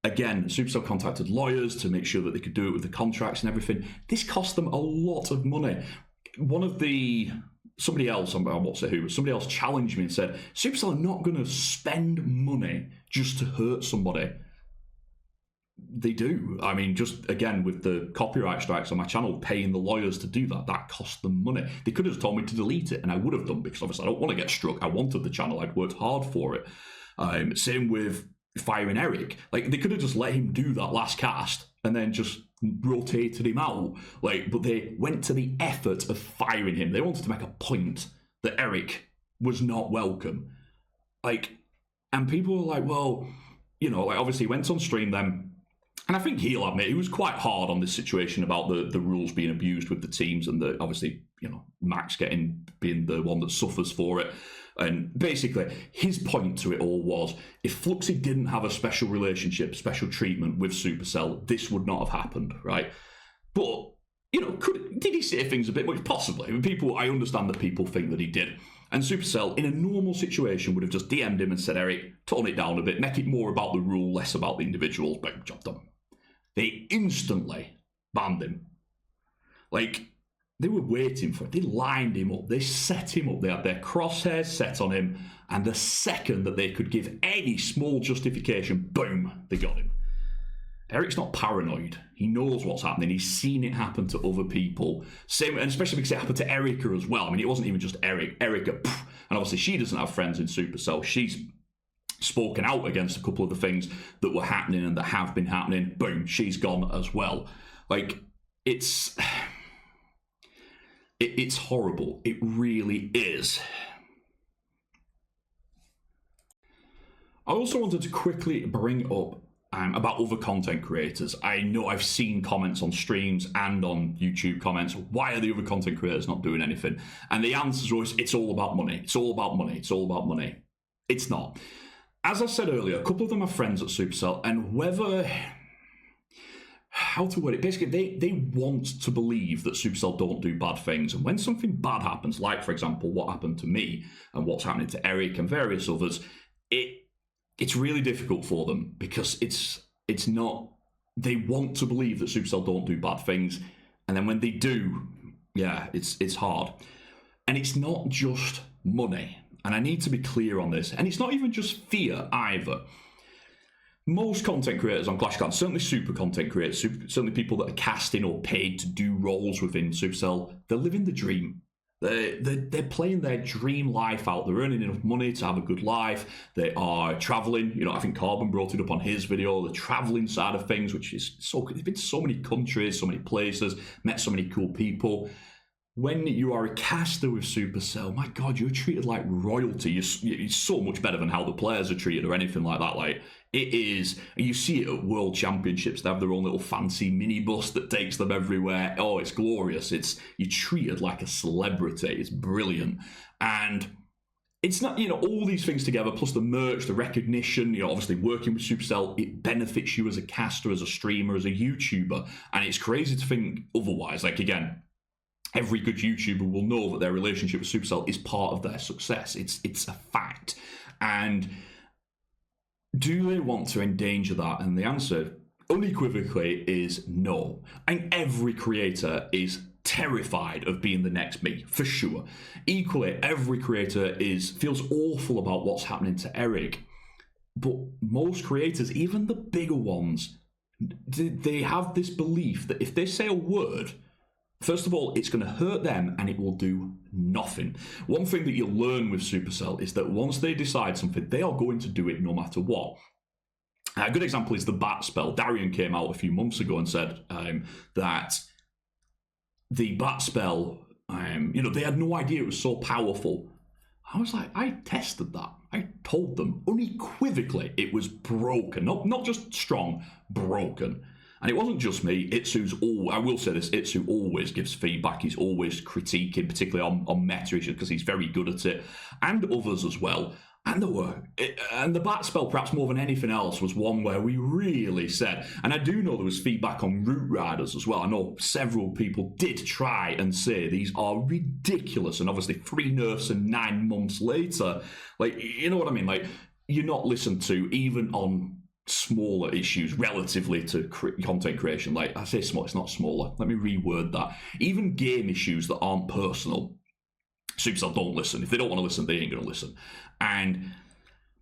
Again, Supercell contacted lawyers to make sure that they could do it with the contracts and everything. This cost them a lot of money. Somebody else challenged me and said, Supercell are not going to spend money just to hurt somebody. They do. I mean, just again, with the copyright strikes on my channel, paying the lawyers to do that cost them money. They could have told me to delete it, and I would have done, because obviously I don't want to get struck. I wanted the channel. I'd worked hard for it. Same with firing Eric. Like, they could have just let him do that last cast and then just rotated him out. But they went to the effort of firing him. They wanted to make a point that Eric was not welcome. And people were like, well, obviously he went on stream then. And I think he'll admit he was quite hard on this situation about the rules being abused with the teams, and obviously, Max being the one that suffers for it. And basically, his point to it all was, if Fluxy didn't have a special relationship, special treatment with Supercell, this would not have happened, right? But, did he say things a bit much? Possibly. I mean, I understand that people think that he did. And Supercell, in a normal situation, would have just DM'd him and said, Eric, tone it down a bit, make it more about the rule, less about the individuals, but job done. They instantly banned him. They were waiting for it. They lined him up. They set him up. They had their crosshairs set on him. And the second that they could give any small justification, boom, they got him. Eric's not paranoid. He knows what's happening. He's seen it happen to other people. And especially because it happened to Erica as well. I mean, it wasn't even just Eric. Erica, and obviously she doesn't have friends in Supercell. She's spoken out against a couple of the things that were happening and that have been happening. Boom, she's gone as well. It's horrible. It really is. I also wanted to quickly bring up about other content creators. I know I've seen comments on streams and on YouTube comments, why are the other content creators not doing anything? And the answer was, it's all about money. It's all about money. It's all about money. It's not. As I said earlier, a couple of them are friends at Supercell, and whether... how to word it? Basically, they want to believe that Supercell don't do bad things. And when something bad happens, like, for example, what happened to me and what's happening to Eric and various others, it's really difficult for them because it's not... they want to believe that Supercell don't do bad things. And then when they do, yeah, it's hard. And it's not just money. And I need to be clear on this. And it's not even just fear either. Most content creators on Clash Clans, certainly super content creators, certainly people that are casting or paid to do roles within Supercell, they're living the dream. They're playing their dream life out. They're earning enough money to have a good life. They are traveling. You know, I think Carbon brought it up on his video, the traveling side of things, which is so... they've been to so many countries, so many places, met so many cool people. When you are a caster with Supercell, my God, you're treated like royalty. You're so much better than how the players are treated or anything like that. Like, it is, you see it at World Championships. They have their own little fancy minibus that takes them everywhere. Oh, it's glorious. You're treated like a celebrity. It's brilliant. And it's not, you know, all these things together, plus the merch, the recognition, you know, obviously working with Supercell, it benefits you as a caster, as a streamer, as a YouTuber. And it's crazy to think otherwise. Like, again, every good YouTuber will know that their relationship with Supercell is part of their success. It's a fact. And do they want to endanger that? And the answer, unequivocally, is no. And every creator is terrified of being the next me, for sure. Equally, every creator feels awful about what's happening to Eric. But most creators, even the bigger ones, they have this belief that if they say a word, first of all, it's going to hurt them and it will do nothing. One thing that you'll learn with Supercell is that once they decide something, they are going to do it no matter what. A good example is the bat spell. Darian came out a few months ago and said that the bat spell, you know, they had no idea it was so powerful. I was like, I tested that. I told them unequivocally it was broken. Not just strong, broken. And it wasn't just me. Itsu's I will say this, Itsu always gives feedback. He's always critiquing, particularly on meta issues, because he's very good at it, and others as well. And the bat spell, perhaps more than anything else, was one where we really said, and I do know there was feedback on Root Riders as well. I know several people did try and say these are ridiculous, and obviously 3 nerfs and 9 months later, like, you know what I mean? Like, you're not listened to even on smaller issues relatively to content creation. Like, I say small, it's not smaller. Let me reword that. Even game issues that aren't personal, Supercell don't listen. If they don't want to listen, they ain't going to listen.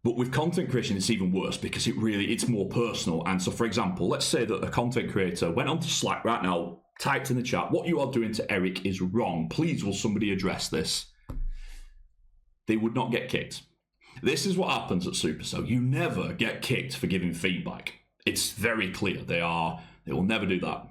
But with content creation, it's even worse because it's more personal. And so, for example, let's say that a content creator went onto Slack right now, typed in the chat, "What you are doing to Eric is wrong. Please, will somebody address this?" They would not get kicked. This is what happens at Supercell. You never get kicked for giving feedback. It's very clear. They will never do that.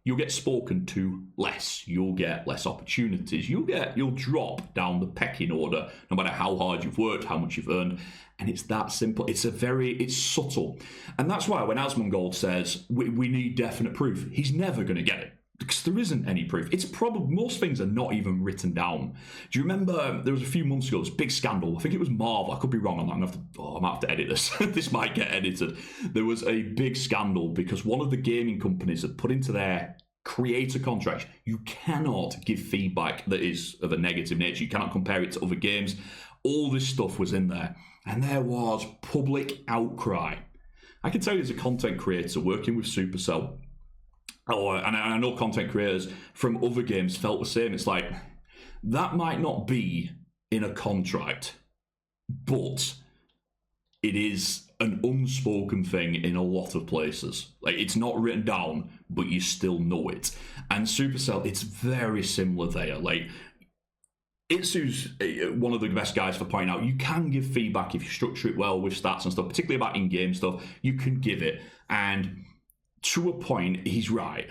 You'll get spoken to less. You'll get less opportunities. You'll drop down the pecking order, no matter how hard you've worked, how much you've earned. And it's that simple. It's subtle. And that's why when Asmongold says, we need definite proof, he's never going to get it. Because there isn't any proof. It's probably, most things are not even written down. Do you remember there was a few months ago, this big scandal? I think it was Marvel. I could be wrong on that. I might have to edit this. This might get edited. There was a big scandal because one of the gaming companies had put into their creator contract, you cannot give feedback that is of a negative nature. You cannot compare it to other games. All this stuff was in there. And there was public outcry. I can tell you as a content creator working with Supercell, and I know content creators from other games felt the same. It's like, that might not be in a contract, but it is an unspoken thing in a lot of places. Like, it's not written down, but you still know it. And Supercell, it's very similar there. Like, Itsu's one of the best guys for pointing out, you can give feedback if you structure it well with stats and stuff, particularly about in-game stuff. You can give it, and to a point, he's right.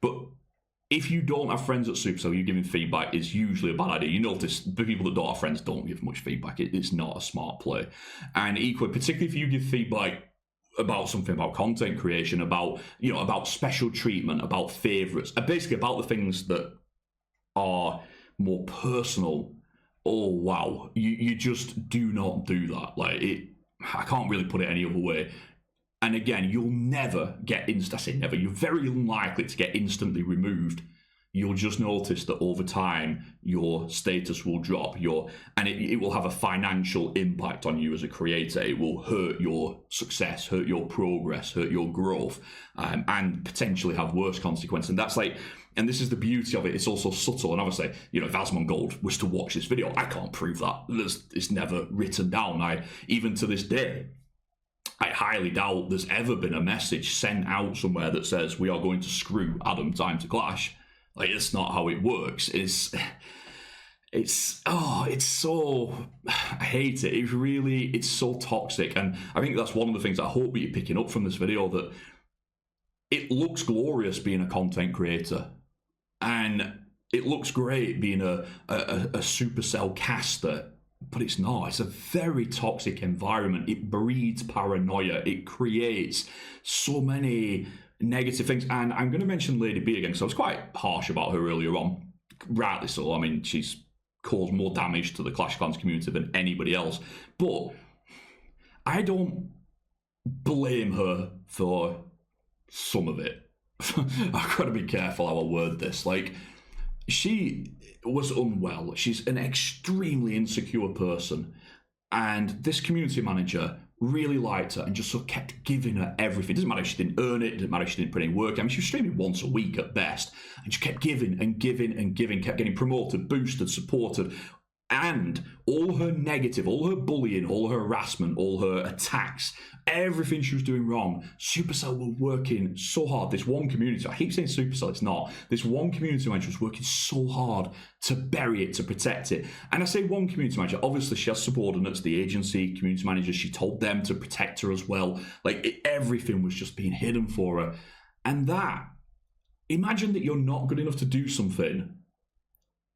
But if you don't have friends at Supercell, you giving feedback is usually a bad idea. You notice the people that don't have friends don't give much feedback. It's not a smart play. And equally, particularly if you give feedback about something about content creation, about, you know, about special treatment, about favorites, and basically about the things that are more personal. Oh wow, you just do not do that. Like, it, I can't really put it any other way. And again, you'll never get I say never, you're very unlikely to get instantly removed. You'll just notice that over time your status will drop, and it will have a financial impact on you as a creator. It will hurt your success, hurt your progress, hurt your growth, and potentially have worse consequences. And that's like, and this is the beauty of it, it's also subtle. And obviously, you know, if Asmongold was to watch this video, I can't prove that. It's never written down. Even to this day, I highly doubt there's ever been a message sent out somewhere that says we are going to screw Adam Time2Clash. Like, it's not how it works. It's so, I hate it. It's so toxic. And I think that's one of the things I hope that you're picking up from this video, that it looks glorious being a content creator. And it looks great being a Supercell caster, but it's not. It's a very toxic environment. It breeds paranoia. It creates so many negative things. And I'm going to mention Lady B again, because I was quite harsh about her earlier on. Rightly so. I mean, she's caused more damage to the Clash Clans community than anybody else. But I don't blame her for some of it. I've got to be careful how I word this. Like, she was unwell. She's an extremely insecure person. And this community manager really liked her and just sort of kept giving her everything. It doesn't matter if she didn't earn it, it doesn't matter if she didn't put in work. I mean, she was streaming once a week at best, and she kept giving and giving and giving, kept getting promoted, boosted, supported. And all her negative, all her bullying, all her harassment, all her attacks, everything she was doing wrong, Supercell were working so hard. This one community, I keep saying Supercell, it's not. This one community manager was working so hard to bury it, to protect it. And I say one community manager, obviously she has subordinates, the agency, community managers, she told them to protect her as well. Like, everything was just being hidden for her. And that, imagine that you're not good enough to do something.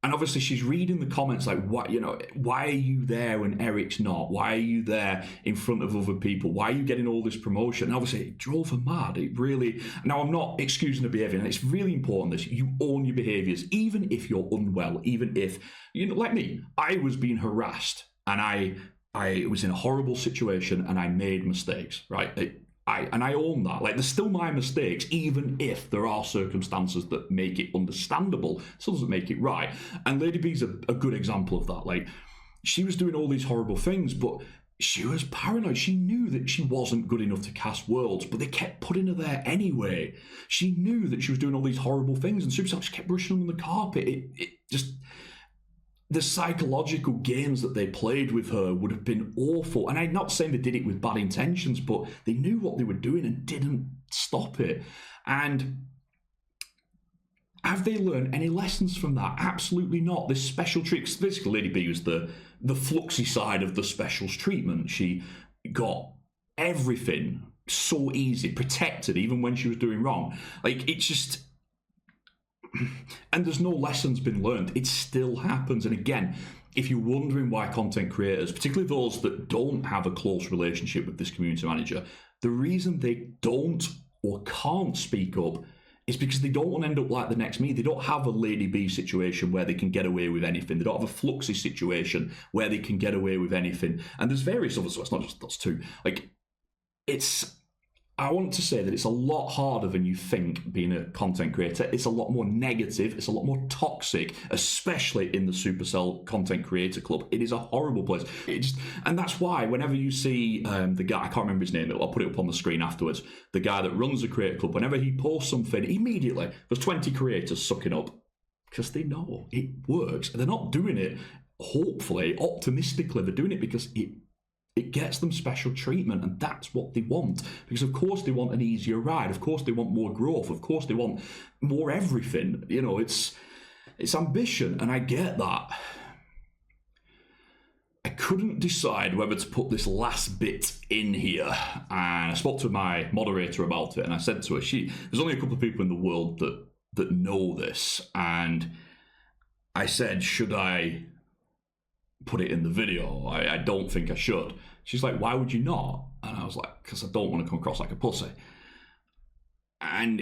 And obviously she's reading the comments like, what, you know, why are you there when Eric's not? Why are you there in front of other people? Why are you getting all this promotion? And obviously it drove her mad. It really, now I'm not excusing her behaviour, and it's really important that you own your behaviours, even if you're unwell, even if, you know, like me, I was being harassed and I was in a horrible situation and I made mistakes, right? I own that. Like, there's still my mistakes, even if there are circumstances that make it understandable. It still doesn't make it right. And Lady B's a good example of that. Like, she was doing all these horrible things, but she was paranoid. She knew that she wasn't good enough to cast Worlds, but they kept putting her there anyway. She knew that she was doing all these horrible things, and Supercell just kept brushing them on the carpet. It just... The psychological games that they played with her would have been awful. And I'm not saying they did it with bad intentions, but they knew what they were doing and didn't stop it. And have they learned any lessons from that? Absolutely not. This special treatment, basically Lady B was the fluxy side of the specials treatment. She got everything so easy, protected, even when she was doing wrong. Like, it's just... And there's no lessons been learned. It still happens. And again, if you're wondering why content creators, particularly those that don't have a close relationship with this community manager, the reason they don't or can't speak up is because they don't want to end up like the next me. They don't have a Lady B situation where they can get away with anything. They don't have a Fluxy situation where they can get away with anything. And there's various others, so it's not just those two. Like, I want to say that it's a lot harder than you think being a content creator. It's a lot more negative. It's a lot more toxic, especially in the Supercell Content Creator Club. It is a horrible place. And that's why whenever you see the guy, I can't remember his name, I'll put it up on the screen afterwards, the guy that runs the Creator Club, whenever he posts something, immediately there's 20 creators sucking up because they know it works. They're not doing it, hopefully, optimistically. They're doing it because it gets them special treatment, and that's what they want. Because of course they want an easier ride. Of course they want more growth. Of course they want more everything. You know, it's ambition, and I get that. I couldn't decide whether to put this last bit in here, and I spoke to my moderator about it, and I said to her, there's only a couple of people in the world that know this, and I said, should I put it in the video. I don't think I should. She's like, why would you not? And I was like, because I don't want to come across like a pussy. And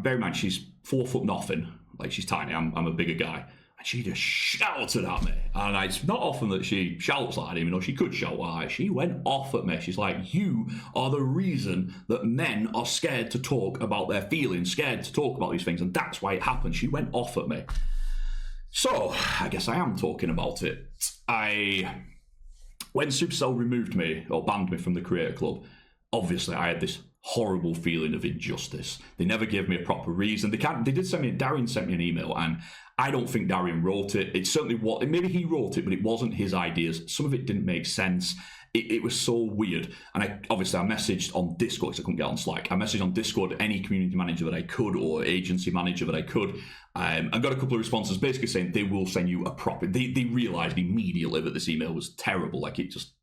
bear in mind, she's 4 foot nothing. Like, she's tiny. I'm a bigger guy. And she just shouted at me. And it's not often that she shouts like that, even though she could shout like. She went off at me. She's like, you are the reason that men are scared to talk about their feelings, scared to talk about these things, and that's why it happened. She went off at me. So, I guess I am talking about it. When Supercell removed me, or banned me from the Creator Club, obviously I had this horrible feeling of injustice. They never gave me a proper reason. They did send me, Darian sent me an email, and I don't think Darian wrote it. It certainly was, maybe he wrote it, but it wasn't his ideas. Some of it didn't make sense. It was so weird. And I messaged on Discord, because I couldn't get on Slack. I messaged on Discord any community manager that I could, or agency manager that I could. I got a couple of responses basically saying they will send you a proper... They realised immediately that this email was terrible. Like, it just...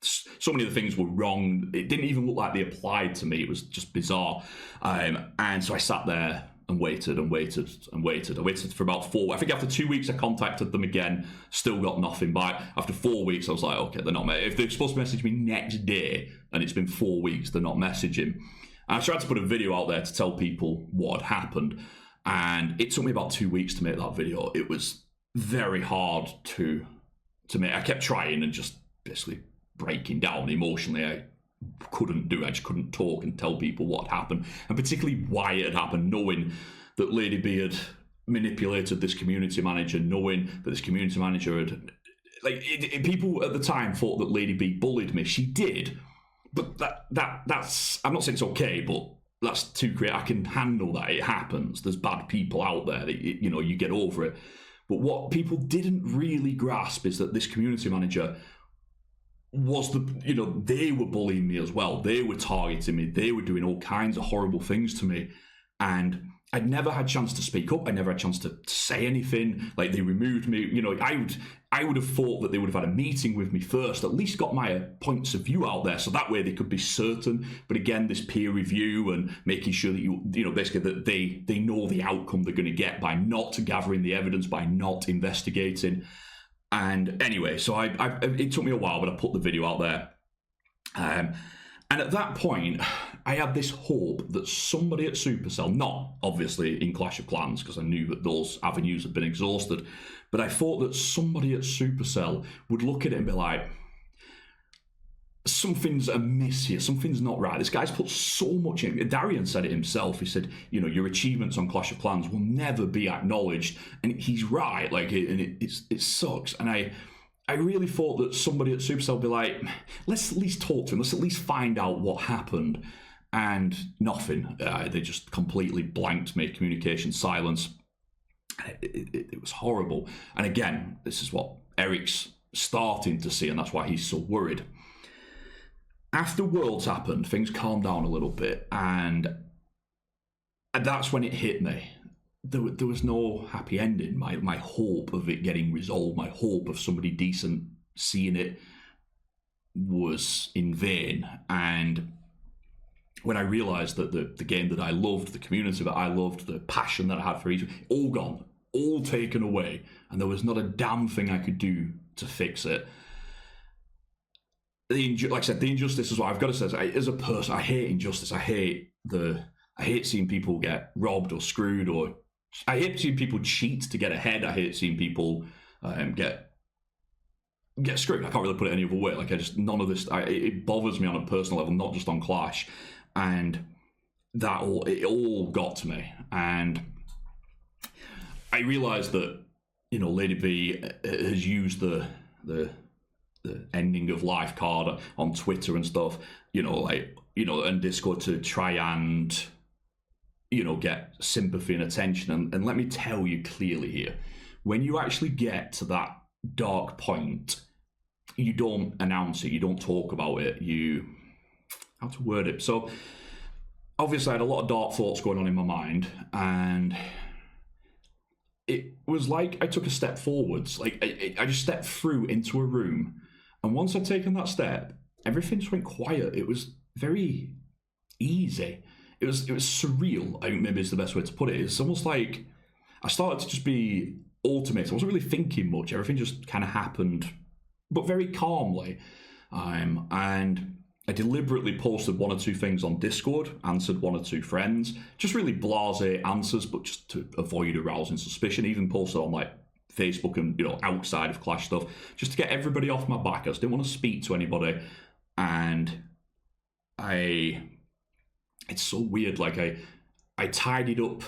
So many of the things were wrong. It didn't even look like they applied to me. It was just bizarre. And so I sat there and waited and waited and waited. I waited for about 4. I think after 2 weeks, I contacted them again. Still got nothing back. After 4 weeks, I was like, okay, they're not. If they're supposed to message me next day and it's been 4 weeks, they're not messaging. And I tried to put a video out there to tell people what had happened. And it took me about 2 weeks to make that video. It was very hard to make. I kept trying and just basically breaking down emotionally. I couldn't do it. I just couldn't talk and tell people what had happened, and particularly why it had happened, knowing that Lady B had manipulated this community manager, knowing that this community manager had... people at the time thought that Lady B bullied me. She did, but that's... I'm not saying it's okay, but that's too great. I can handle that. It happens. There's bad people out there. You get over it. But what people didn't really grasp is that this community manager was they were bullying me as well. They were targeting me. They were doing all kinds of horrible things to me. And I'd never had a chance to speak up. I never had a chance to say anything. Like, they removed me. I would have thought that they would have had a meeting with me first, at least got my points of view out there, so that way they could be certain. But again, this peer review and making sure that basically that they know the outcome they're going to get by not gathering the evidence, by not investigating. And anyway, so it took me a while, but I put the video out there. And at that point, I had this hope that somebody at Supercell, not obviously in Clash of Clans, because I knew that those avenues had been exhausted, but I thought that somebody at Supercell would look at it and be like, something's amiss here, something's not right. This guy's put so much in. Darian said it himself. He said, your achievements on Clash of Clans will never be acknowledged. And he's right, it sucks. And I really thought that somebody at Supercell would be like, let's at least talk to him, let's at least find out what happened. And nothing. They just completely blanked me, communication silence. It was horrible. And again, this is what Eric's starting to see, and that's why he's so worried. After Worlds happened, things calmed down a little bit, and that's when it hit me. There was no happy ending. My hope of it getting resolved, my hope of somebody decent seeing it, was in vain. And when I realised that the game that I loved, the community that I loved, the passion that I had for each, all gone, all taken away, and there was not a damn thing I could do to fix it. Like I said, the injustice is what I've got to say. As a person, I hate injustice. I hate seeing people get robbed or screwed, or I hate seeing people cheat to get ahead. I hate seeing people get screwed. I can't really put it any other way. None of this. It bothers me on a personal level, not just on Clash, and it all got to me. And I realised that Lady B has used the ending of life card on Twitter and stuff, and Discord to try and, get sympathy and attention. And let me tell you clearly here, when you actually get to that dark point, you don't announce it, you don't talk about it, how to word it? So, obviously I had a lot of dark thoughts going on in my mind, and it was like I took a step forwards. I just stepped through into a room, and once I'd taken that step, everything just went quiet. It was very easy. It was surreal, I think maybe is the best way to put it. It's almost like I started to just be ultimately, I wasn't really thinking much. Everything just kind of happened, but very calmly. And I deliberately posted one or two things on Discord, answered one or two friends, just really blasé answers, but just to avoid arousing suspicion. Even posted on like Facebook and, you know, outside of Clash stuff, just to get everybody off my back. I just didn't want to speak to anybody. And it's so weird. Like I tidied up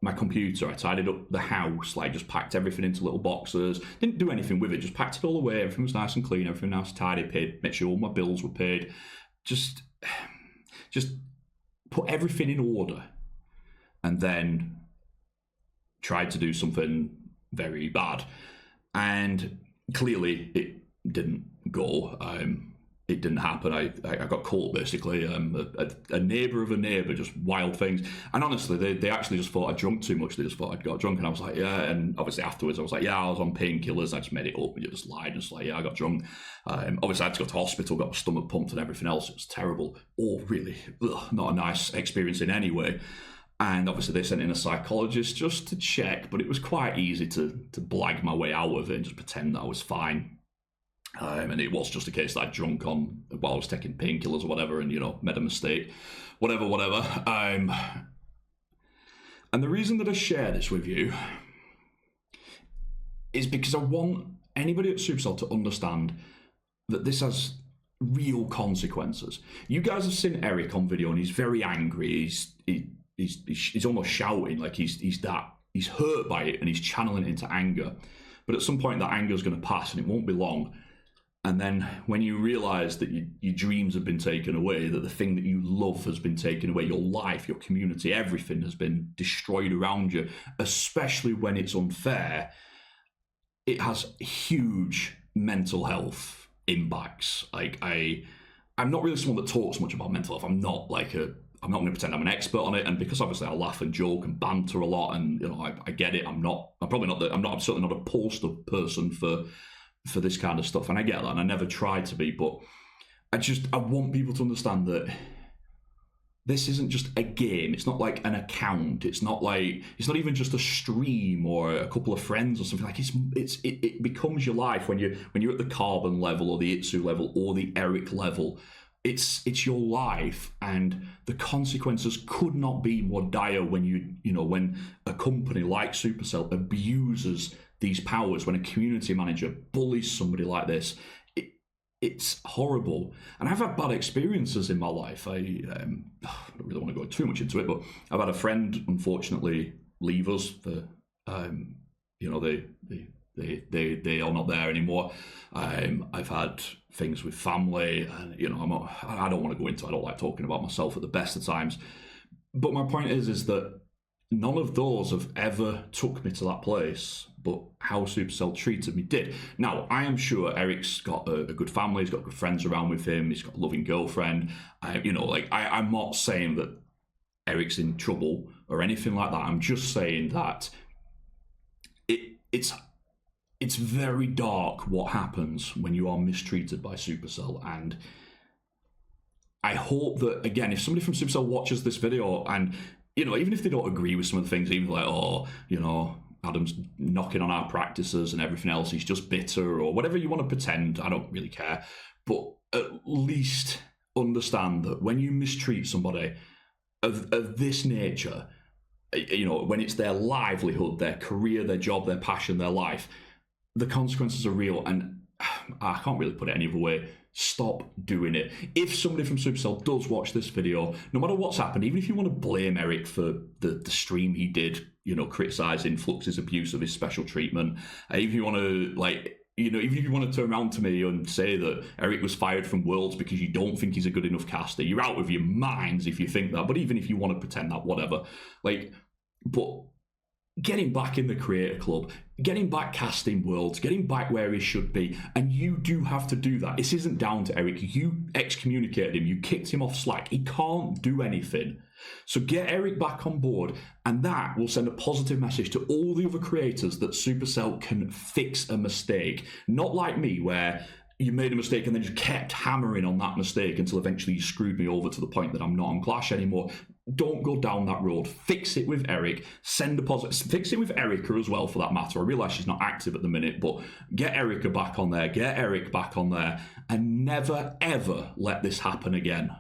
my computer, I tidied up the house, like just packed everything into little boxes, didn't do anything with it, just packed it all away, everything was nice and clean, everything nice and tidy, paid, make sure all my bills were paid, just put everything in order, and then tried to do something very bad. And clearly it didn't go. It didn't happen. I got caught, basically. A neighbour of a neighbour, just wild things. And honestly, they actually just thought I'd drunk too much. They just thought I'd got drunk. And I was like, yeah. And obviously afterwards, I was like, yeah, I was on painkillers. I just made it up. And you just lied. Just like, yeah, I got drunk. Obviously, I had to go to hospital, got my stomach pumped and everything else. It was terrible. Oh, really, not a nice experience in any way. And obviously, they sent in a psychologist just to check. But it was quite easy to blag my way out of it and just pretend that I was fine. And it was just a case that I'd drunk on while I was taking painkillers or whatever, and, you know, made a mistake, whatever. And the reason that I share this with you is because I want anybody at Supercell to understand that this has real consequences. You guys have seen Eric on video, and he's very angry. He's almost shouting, like he's hurt by it, and he's channeling it into anger. But at some point, that anger is going to pass, and it won't be long. And then when you realise that your dreams have been taken away, that the thing that you love has been taken away, your life, your community, everything has been destroyed around you, especially when it's unfair, it has huge mental health impacts. Like I'm not really someone that talks much about mental health. I'm not going to pretend I'm an expert on it, and because obviously I laugh and joke and banter a lot, and, you know, I get it. I'm certainly not a poster person for this kind of stuff, and I get that, and I never tried to be, but I want people to understand that this isn't just a game. It's not like an account. It's not even just a stream or a couple of friends or something. Like it becomes your life when you're at the Carbon level or the Itsu level or the Eric level. It's your life, and the consequences could not be more dire when when a company like Supercell abuses these powers, when a community manager bullies somebody like this. It's horrible. And I've had bad experiences in my life. I don't really want to go too much into it, but I've had a friend, unfortunately, leave us for, they are not there anymore. I've had things with family, and, you know, I don't want to go into, I don't like talking about myself at the best of times. But my point is that none of those have ever took me to that place, but how Supercell treated me did. Now, I am sure Eric's got a good family, he's got good friends around with him, he's got a loving girlfriend. I'm not saying that Eric's in trouble or anything like that. I'm just saying that it's very dark what happens when you are mistreated by Supercell. And I hope that, again, if somebody from Supercell watches this video, and, you know, even if they don't agree with some of the things, even like, oh, you know, Adam's knocking on our practices and everything else, he's just bitter, or whatever you want to pretend, I don't really care. But at least understand that when you mistreat somebody of this nature, you know, when it's their livelihood, their career, their job, their passion, their life, the consequences are real. And I can't really put it any other way. Stop doing it. If somebody from Supercell does watch this video, no matter what's happened, even if you want to blame Eric for the stream he did, you know, criticising Flux's abuse of his special treatment, even if you want to, like, you know, even if you want to turn around to me and say that Eric was fired from Worlds because you don't think he's a good enough caster, you're out of your minds if you think that. But even if you want to pretend that, whatever. Like, but getting back in the Creator Club, getting back casting Worlds, getting back where he should be, and you do have to do that. This isn't down to Eric. You excommunicated him. You kicked him off Slack. He can't do anything. So get Eric back on board, and that will send a positive message to all the other creators that Supercell can fix a mistake. Not like me, where you made a mistake and then just kept hammering on that mistake until eventually you screwed me over to the point that I'm not on Clash anymore. don't go down that road. Fix it with Eric. Send a positive. Fix it with Erica as well, for that matter. I realise she's not active at the minute, but get Erica back on there. Get Eric back on there. And never, ever let this happen again.